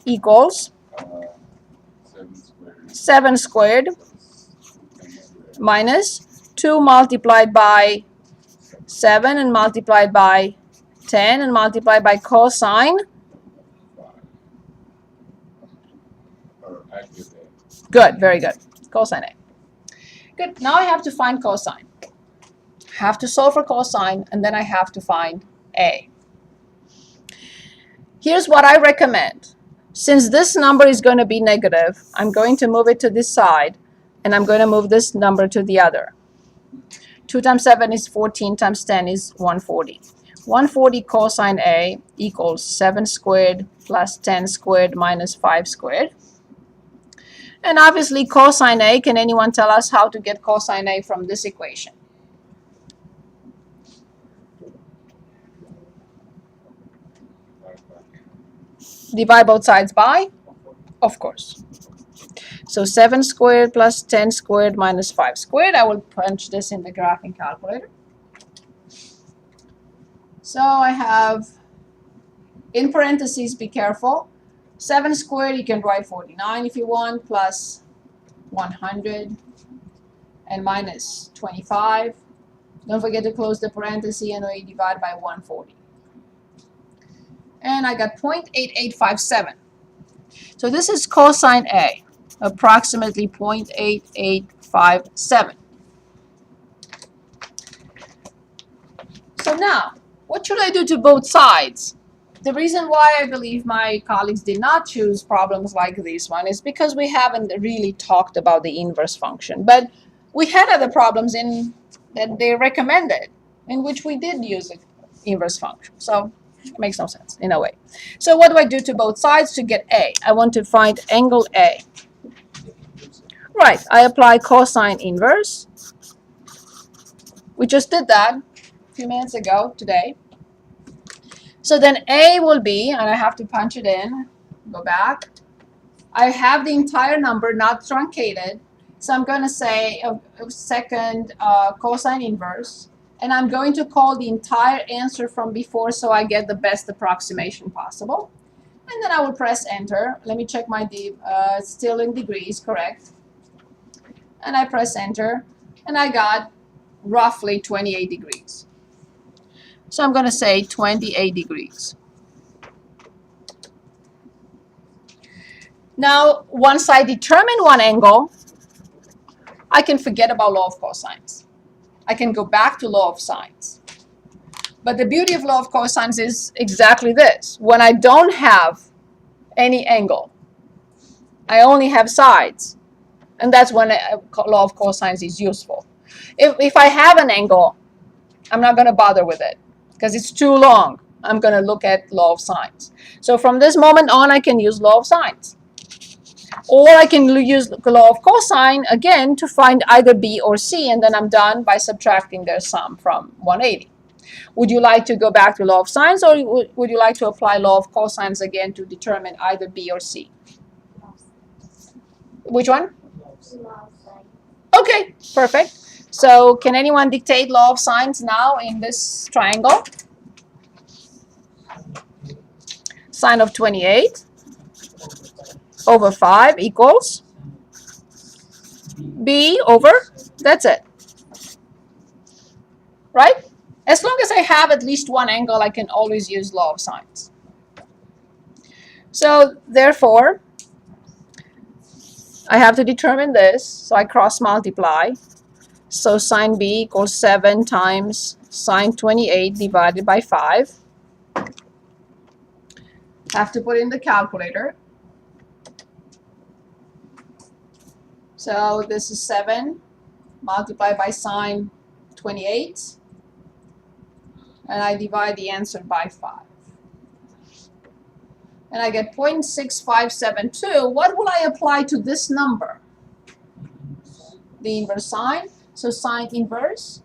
equals 7 squared minus 2 multiplied by 7 and multiplied by 10 and multiplied by cosine. Good, very good. Cosine A. Good. Now I have to find cosine. I have to solve for cosine, and then I have to find A. Here's what I recommend. Since this number is going to be negative, I'm going to move it to this side, and I'm going to move this number to the other. 2 times 7 is 14 times 10 is 140. 140 cosine A equals 7 squared plus 10 squared minus 5 squared. And obviously cosine A, can anyone tell us how to get cosine A from this equation? Divide both sides by? Of course. So 7 squared plus 10 squared minus 5 squared. I will punch this in the graphing calculator. So I have, in parentheses, be careful, 7 squared, you can write 49 if you want, plus 100 and minus 25. Don't forget to close the parenthesis and we divide by 140. And I got 0.8857. So this is cosine A, approximately 0.8857. So now, what should I do to both sides? The reason why I believe my colleagues did not choose problems like this one is because we haven't really talked about the inverse function. But we had other problems that they recommended in which we did use the inverse function. So it makes no sense in a way. So what do I do to both sides to get A? I want to find angle A. Right, I apply cosine inverse. We just did that a few minutes ago today. So then A will be, and I have to punch it in, go back. I have the entire number, not truncated. So I'm going to say a second cosine inverse. And I'm going to call the entire answer from before so I get the best approximation possible. And then I will press enter. Let me check my still in degrees, correct. And I press enter. And I got roughly 28 degrees. So I'm going to say 28 degrees. Now, once I determine one angle, I can forget about law of cosines. I can go back to law of sines. But the beauty of law of cosines is exactly this. When I don't have any angle, I only have sides. And that's when law of cosines is useful. If I have an angle, I'm not going to bother with it because it's too long. I'm going to look at law of sines. So from this moment on, I can use law of sines. Or I can use law of cosine again to find either B or C, and then I'm done by subtracting their sum from 180. Would you like to go back to law of sines, or would you like to apply law of cosines again to determine either B or C? Which one? Okay, perfect. So can anyone dictate law of sines now in this triangle? Sine of 28 over 5 equals B over, that's it. Right? As long as I have at least one angle, I can always use law of sines. So therefore, I have to determine this. So I cross multiply. So sine B equals 7 times sine 28 divided by 5. Have to put in the calculator. So this is 7 multiplied by sine 28. And I divide the answer by 5. And I get 0.6572. What will I apply to this number? The inverse sine. So sine inverse,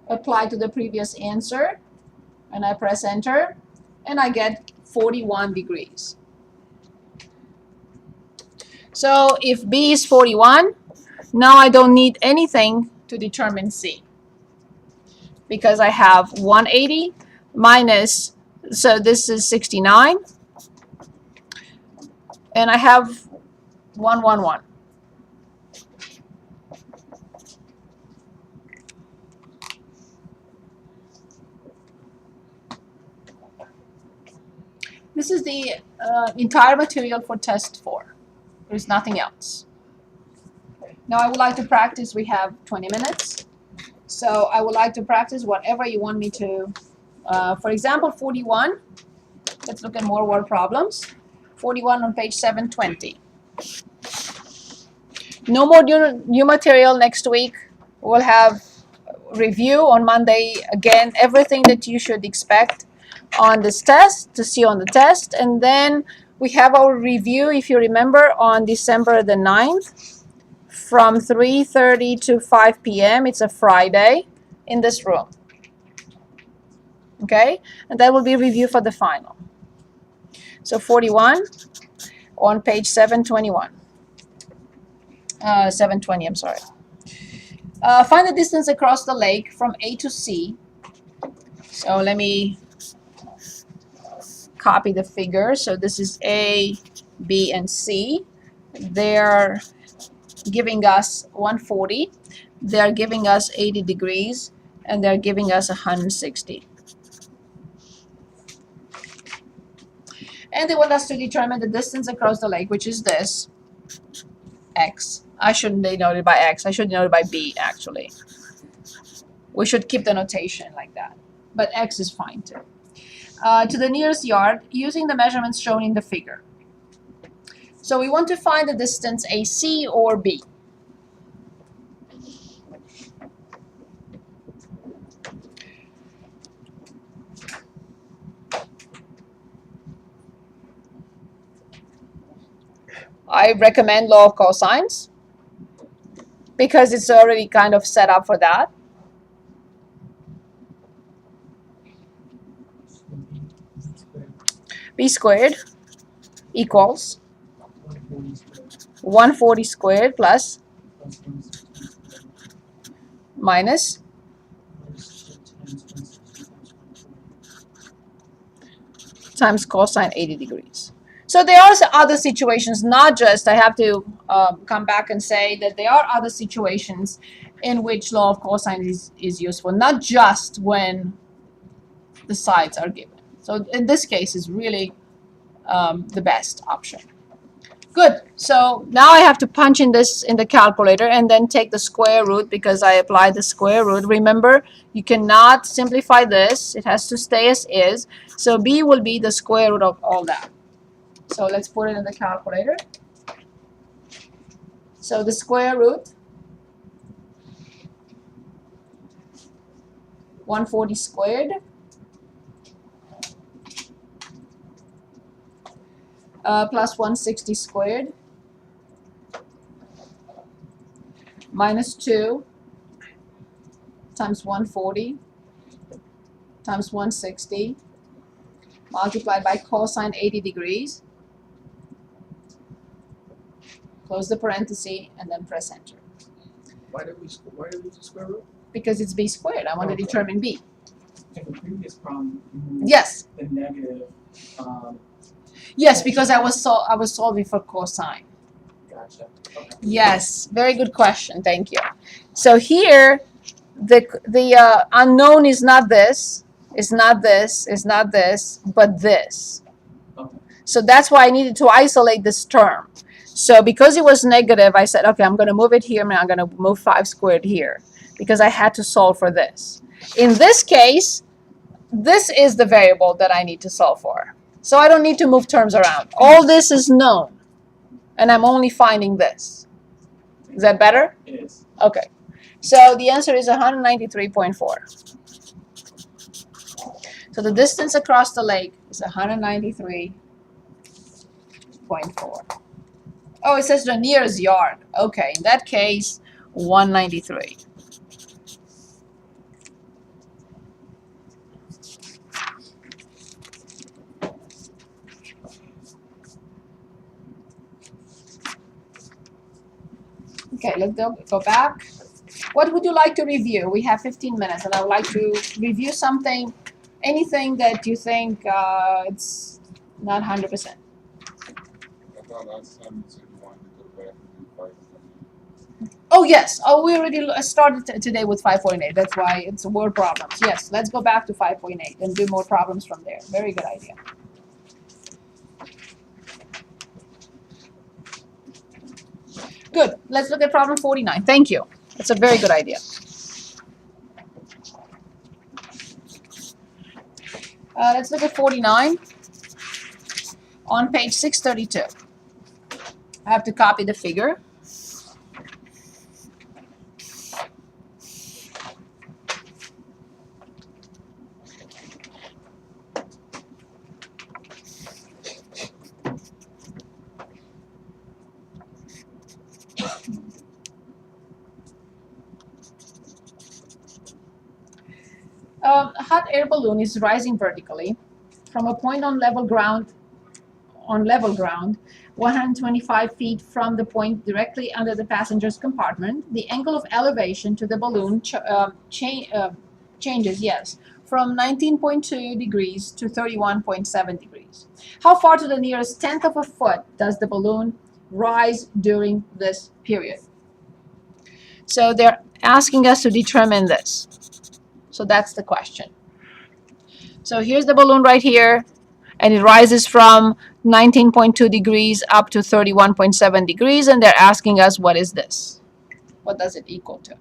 apply to the previous answer. And I press enter. And I get 41 degrees. So if B is 41, now I don't need anything to determine C. Because I have 180 minus, so this is 69. and I have 1, 1, 1. This is the entire material for test 4. There's nothing else. Now I would like to practice. We have 20 minutes. So I would like to practice whatever you want me to. For example, 41. Let's look at more word problems. 41 on page 720. No more new material next week. We'll have review on Monday. Again, everything that you should expect on this test, to see on the test. And then we have our review, if you remember, on December the 9th from 3:30 to 5 p.m. It's a Friday in this room. Okay? And that will be review for the final. So 41 on page 721. 720, I'm sorry. Find the distance across the lake from A to C. So let me copy the figure. So this is A, B, and C. They're giving us 140. They're giving us 80 degrees. And they're giving us 160. And they want us to determine the distance across the lake, which is this, X. I shouldn't denote it by X. I should denote it by B, actually. We should keep the notation like that. But X is fine, too. To the nearest yard, using the measurements shown in the figure. So we want to find the distance AC or B. I recommend law of cosines because it's already kind of set up for that. B squared equals 140 squared plus minus times cosine 80 degrees. So there are other situations, not just, I have to come back and say that there are other situations in which law of cosine is useful, not just when the sides are given. So in this case, is really the best option. Good. So now I have to punch in this in the calculator and then take the square root because I applied the square root. Remember, you cannot simplify this. It has to stay as is. So B will be the square root of all that. So let's put it in the calculator. So the square root, 140 squared, plus 160 squared, minus 2 times 140 times 160 multiplied by cosine 80 degrees. Close the parenthesis and then press enter. Why did we do square root? Because it's B squared. I want to determine B. In the previous problem, you moved Yes. the negative. Yes, because I was solving for cosine. Gotcha. Okay. Yes, very good question. Thank you. So here, the unknown is not this, is not this, is not this, but this. Okay. So that's why I needed to isolate this term. So because it was negative, I said, okay, I'm going to move it here, and I'm going to move 5 squared here because I had to solve for this. In this case, this is the variable that I need to solve for. So I don't need to move terms around. All this is known, and I'm only finding this. Is that better? It is. Okay. So the answer is 193.4. So the distance across the lake is 193.4. Oh, it says the nearest yard. Okay, in that case, 193. Okay, let's go back. What would you like to review? We have 15 minutes, and I would like to review something, anything that you think it's not 100%. thought last time you said you wanted to go back and do 5.8. Oh, yes. Oh, we already started today with 5.8. That's why it's word problems. Yes, let's go back to 5.8 and do more problems from there. Very good idea. Good. Let's look at problem 49. Thank you. That's a very good idea. Let's look at 49 on page 632. I have to copy the figure. A hot air balloon is rising vertically from a point on level ground, 125 feet from the point directly under the passenger's compartment. The angle of elevation to the balloon changes, yes, from 19.2 degrees to 31.7 degrees. How far to the nearest tenth of a foot does the balloon rise during this period? So they're asking us to determine this. So that's the question. So here's the balloon right here, and it rises from 19.2 degrees up to 31.7 degrees, and they're asking us, what is this? What does it equal to?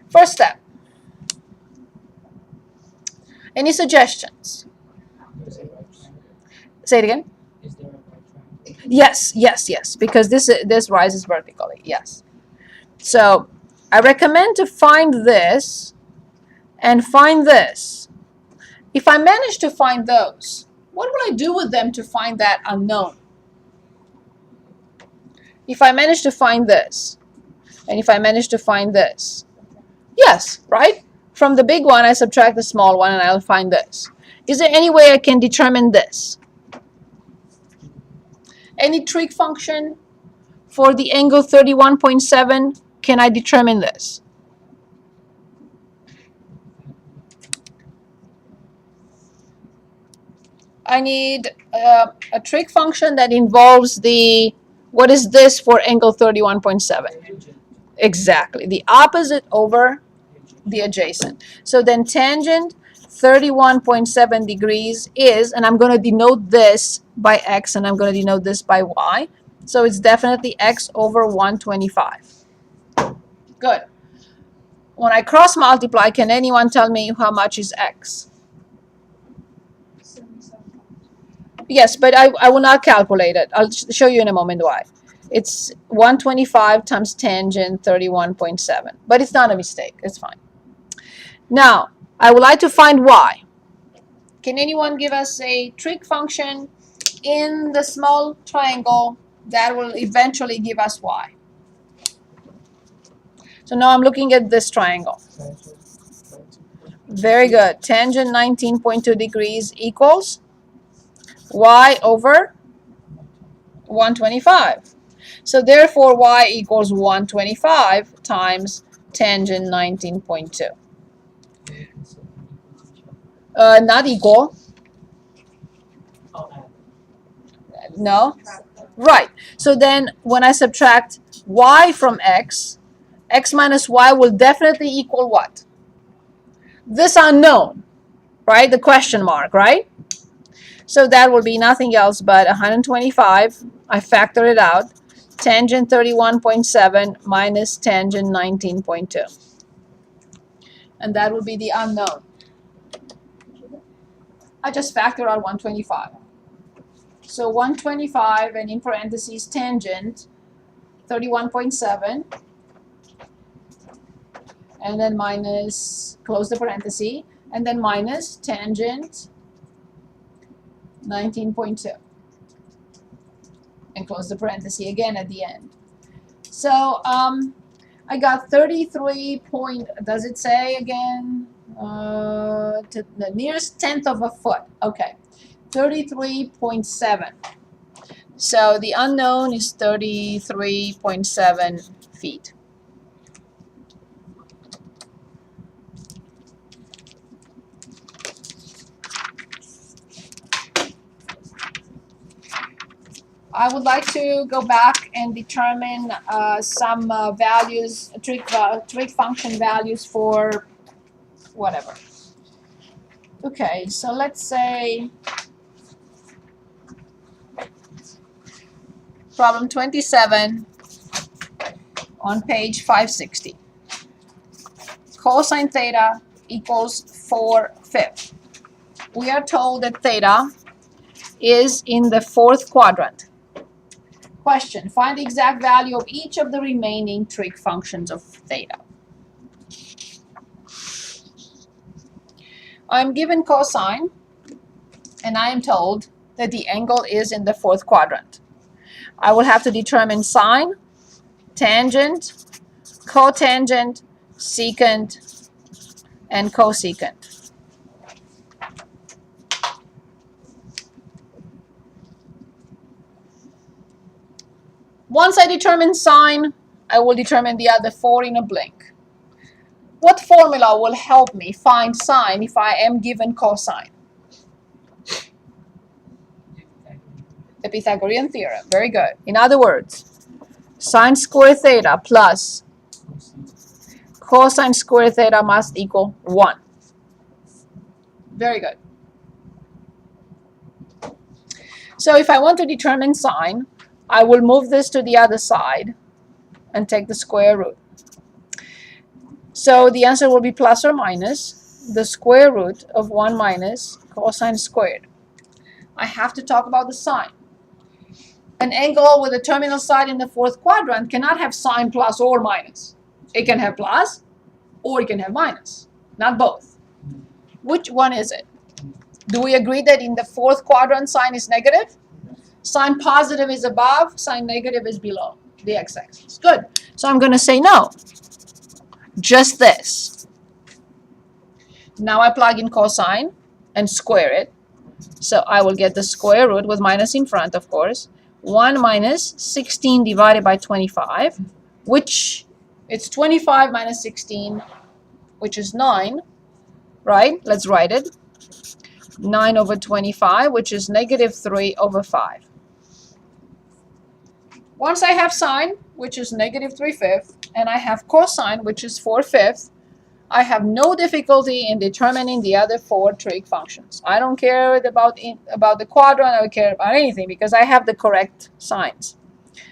First step. Any suggestions? Say it again. Is there a right triangle? Yes, because this rises vertically, yes. So I recommend to find this and find this. If I manage to find those, what will I do with them to find that unknown? If I manage to find this, and if I manage to find this, yes, right? From the big one, I subtract the small one, and I'll find this. Is there any way I can determine this? Any trig function for the angle 31.7? Can I determine this? I need a trig function that involves the, what is this for angle 31.7? Exactly, the opposite over the adjacent. So then tangent 31.7 degrees is, and I'm going to denote this by x and I'm going to denote this by y. So it's definitely x over 125. Good. When I cross multiply, can anyone tell me how much is x? Yes, but I will not calculate it. I'll show you in a moment why. It's 125 times tangent 31.7. But it's not a mistake. It's fine. Now, I would like to find y. Can anyone give us a trig function in the small triangle that will eventually give us y? So now I'm looking at this triangle. Very good. Tangent 19.2 degrees equals y over 125. So therefore y equals 125 times tangent 19.2. Not equal. No? Right. So then when I subtract y from x, x minus y will definitely equal what? This unknown, right? The question mark, right? So that will be nothing else but 125. I factor it out. Tangent 31.7 minus tangent 19.2. And that will be the unknown. I just factor out 125. So 125 and in parentheses tangent 31.7 and then minus, close the parenthesis, and then minus tangent 19.2 and close the parenthesis again at the end. So I got 33 point, does it say again? To the nearest tenth of a foot. Okay, 33.7. So the unknown is 33.7 feet. I would like to go back and determine some values, trig function values for whatever. Okay, so let's say problem 27 on page 560. Cosine theta equals 4/5. We are told that theta is in the fourth quadrant. Question, find the exact value of each of the remaining trig functions of theta. I'm given cosine, and I am told that the angle is in the fourth quadrant. I will have to determine sine, tangent, cotangent, secant, and cosecant. Once I determine sine, I will determine the other four in a blink. What formula will help me find sine if I am given cosine? The Pythagorean theorem. Very good. In other words, sine squared theta plus cosine squared theta must equal 1. Very good. So if I want to determine sine, I will move this to the other side and take the square root. So the answer will be plus or minus the square root of 1 minus cosine squared. I have to talk about the sine. An angle with a terminal side in the fourth quadrant cannot have sine plus or minus. It can have plus or it can have minus, not both. Which one is it? Do we agree that in the fourth quadrant sine is negative? Sine positive is above, sine negative is below the x-axis. Good. So I'm going to say no. Just this. Now I plug in cosine and square it. So I will get the square root with minus in front, of course. 1 minus 16 divided by 25, which it's 25 minus 16, which is 9, right? Let's write it. 9 over 25, which is negative 3 over 5. Once I have sine, which is negative 3/5, and I have cosine, which is 4/5, I have no difficulty in determining the other four trig functions. I don't care about the quadrant, I don't care about anything because I have the correct signs.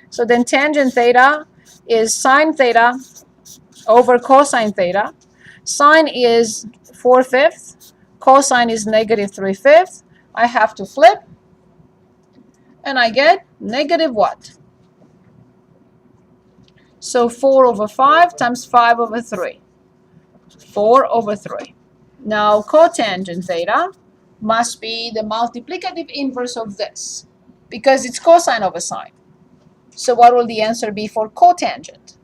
So then tangent theta is sine theta over cosine theta. Sine is 4/5, cosine is negative 3/5. I have to flip, and I get negative what? So 4 over 5 times 5 over 3. 4 over 3. Now cotangent theta must be the multiplicative inverse of this because it's cosine over sine. So what will the answer be for cotangent?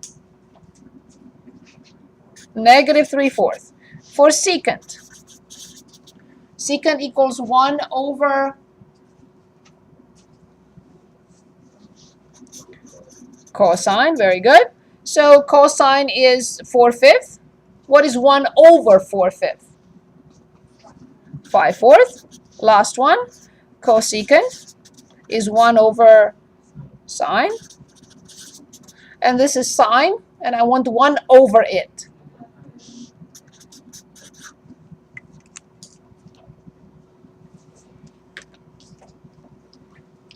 Negative 3/4. For secant, secant equals 1 over cosine. Very good. So cosine is 4/5. What is 1 over 4/5? 5/4. Last one. Cosecant is 1 over sine. And this is sine, and I want 1 over it.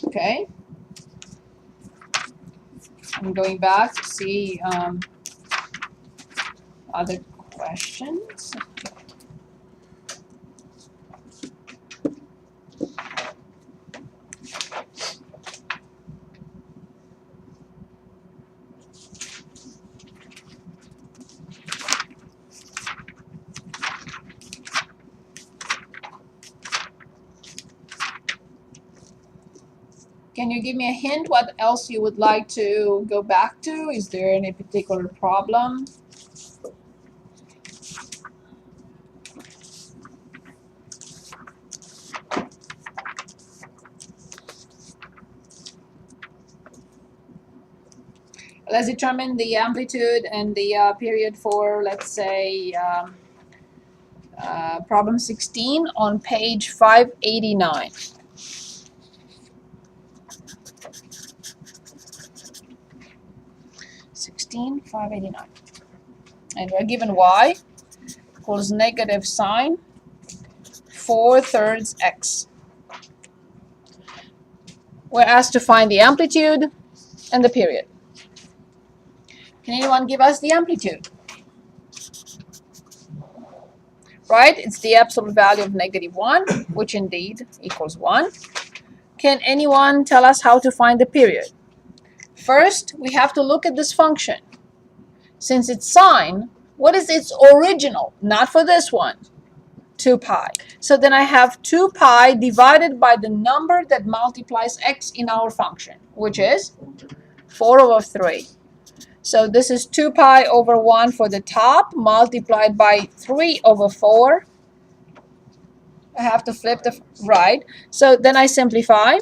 Okay. I'm going back to see other questions. Can you give me a hint what else you would like to go back to? Is there any particular problem? Let's determine the amplitude and the period for, let's say, problem 16 on page 589. 16,589. And we're given y equals negative sine 4/3 x. We're asked to find the amplitude and the period. Can anyone give us the amplitude? Right? It's the absolute value of -1, which indeed equals 1. Can anyone tell us how to find the period? First, we have to look at this function. Since it's sine, what is its original? Not for this one. 2 pi. So then I have 2 pi divided by the number that multiplies x in our function, which is 4/3. So this is 2 pi over 1 for the top, multiplied by 3/4. I have to flip the right. So then I simplify.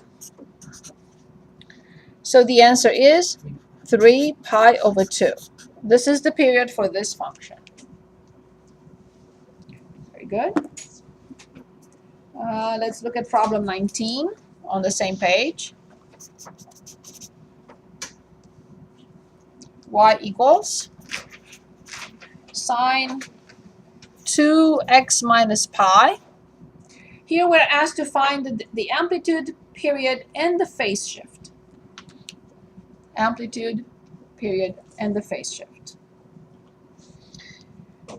So the answer is 3 pi over 2. This is the period for this function. Very good. Let's look at problem 19 on the same page. Y equals sine 2x minus pi. Here we're asked to find the amplitude, period, and the phase shift. Amplitude, period, and the phase shift.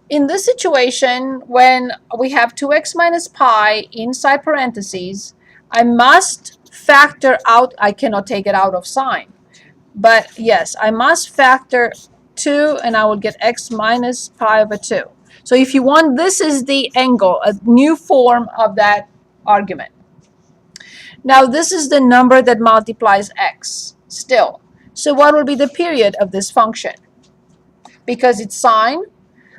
In this situation, when we have 2x minus pi inside parentheses, I must factor out, I cannot take it out of sine, but yes, I must factor 2 and I will get x minus pi over 2. So if you want, this is the angle, a new form of that argument. Now this is the number that multiplies x still. So what will be the period of this function? Because it's sine,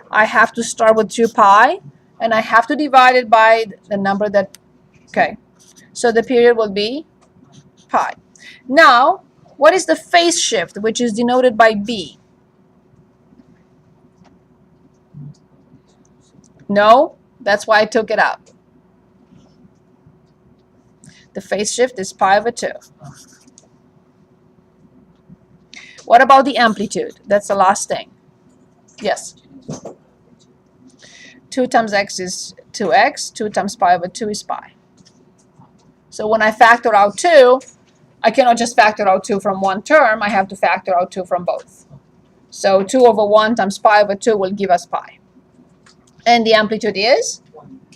I have to start with 2 pi, and I have to divide it by the number that, okay. So the period will be pi. Now, what is the phase shift, which is denoted by b? No, that's why I took it out. The phase shift is pi over 2. What about the amplitude? That's the last thing. Yes. 2 times x is 2x. 2 times pi over 2 is pi. So when I factor out 2, I cannot just factor out 2 from one term. I have to factor out 2 from both. So 2 over 1 times pi over 2 will give us pi. And the amplitude is?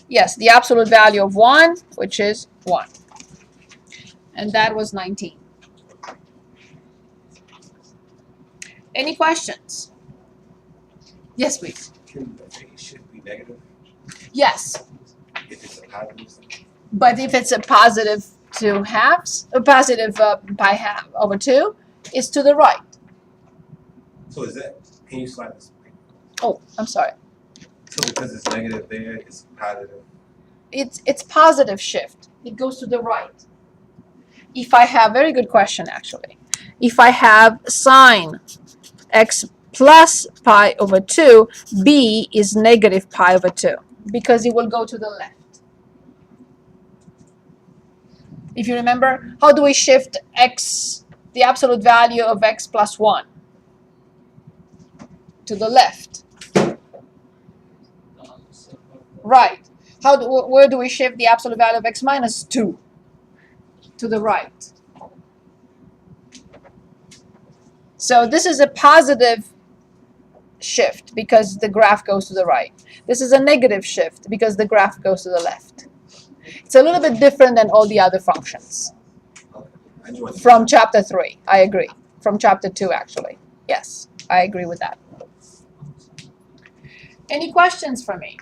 Yes, the absolute value of 1, which is 1. And that was 19. Any questions? Yes, please. Can the phase shift be negative Yes, if it's a positive? but if it's a positive 2 halves, a positive pi half over 2, it's to the right. So is that, can you slide this? Oh, I'm sorry. So because it's negative there, it's positive. It's positive shift. It goes to the right. If I have, very good question actually. If I have sine x plus pi over 2, b is negative pi over 2 because it will go to the left. If you remember, how do we shift x, the absolute value of x plus 1? To the left. Right. Where do we shift the absolute value of x minus 2? To the right. So this is a positive shift because the graph goes to the right. This is a negative shift because the graph goes to the left. It's a little bit different than all the other functions. From chapter 3, I agree. From chapter 2, actually. Yes, I agree with that. Any questions for me?